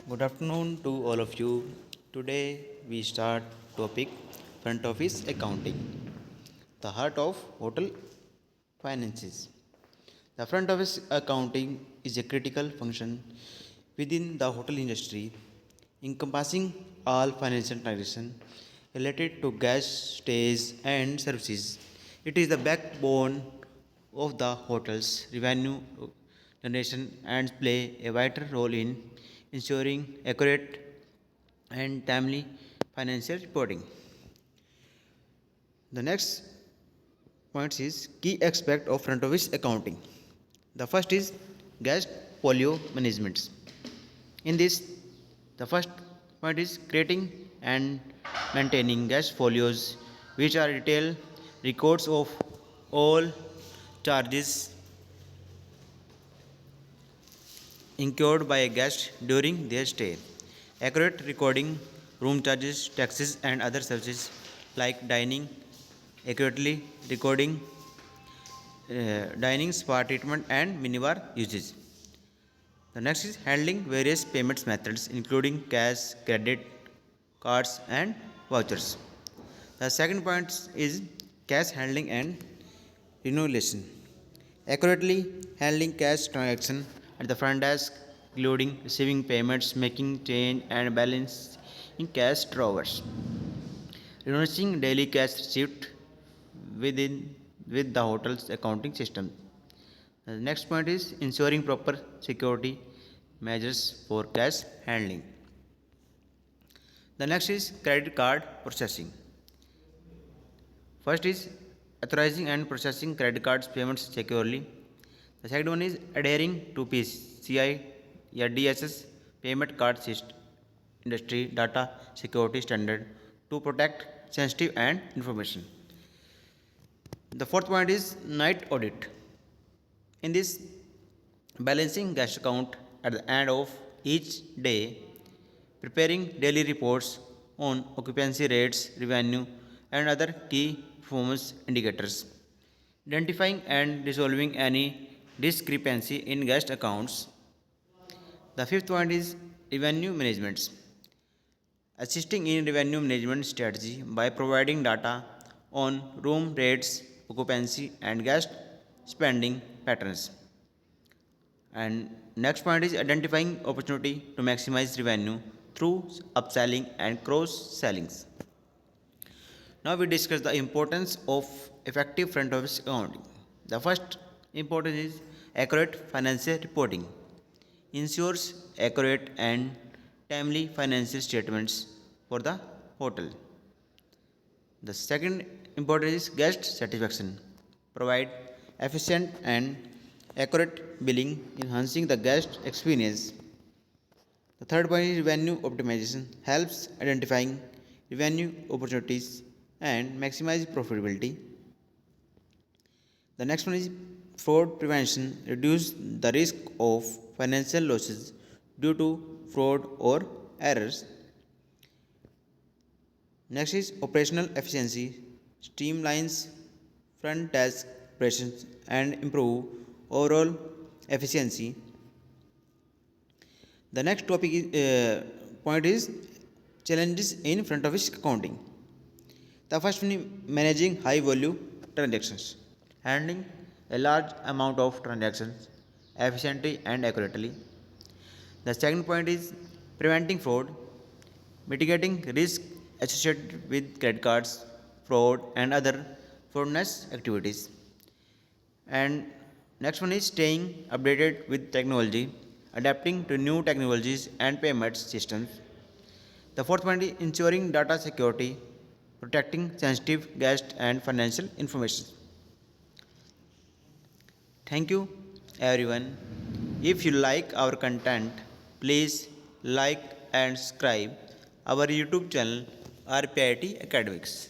Good afternoon to all of you. Today we start topic front office accounting, the heart of hotel finances. The front office accounting is a critical function within the hotel industry, encompassing all financial transactions related to guest stays and services. It is the backbone of the hotel's revenue generation and play a vital role in ensuring accurate and timely financial reporting. The next point is key aspect of front office accounting. The first is guest folio management. In this, the first point is creating and maintaining guest folios, which are detailed records of all charges incurred by a guest during their stay. Accurate recording room charges, taxes, and other services like dining, accurately recording dining, spa treatment, and minibar usage. The next is handling various payments methods, including cash, credit, cards, and vouchers. The second point is cash handling and renewation. Accurately handling cash transaction at the front desk, including receiving payments, making change, and balance in cash drawers. Renouncing daily cash receipt within with the hotel's accounting system. The next point is ensuring proper security measures for cash handling. The next is credit card processing. First is authorizing and processing credit cards payments securely. The second one is adhering to PCI या DSS payment card system industry data security standard to protect sensitive and information. The fourth point is night audit. In this, balancing cash account at the end of each day, preparing daily reports on occupancy rates, revenue, and other key performance indicators, identifying and resolving any discrepancy in guest accounts. The fifth point is revenue management. Assisting in revenue management strategy by providing data on room rates, occupancy, and guest spending patterns. And next point is identifying opportunity to maximize revenue through upselling and cross sellings. Now we discuss the importance of effective front office accounting. The first importance is accurate financial reporting. Ensures accurate and timely financial statements for the hotel. The second importance is guest satisfaction. Provide efficient and accurate billing, enhancing the guest experience. The third point is revenue optimization, helps identifying revenue opportunities and maximize profitability. The next one is fraud prevention, reduce the risk of financial losses due to fraud or errors. Next is operational efficiency, streamlines front desk operations and improve overall efficiency. The next point is challenges in front office accounting. The first one is managing high volume transactions, handling a large amount of transactions efficiently and accurately. The second point is preventing fraud, mitigating risk associated with credit cards, fraud, and other fraudulent activities. And next one is staying updated with technology, adapting to new technologies and payment systems. The fourth one is ensuring data security, protecting sensitive guest and financial information. Thank you everyone. If you like our content, please like and subscribe our YouTube channel RPIT Academics.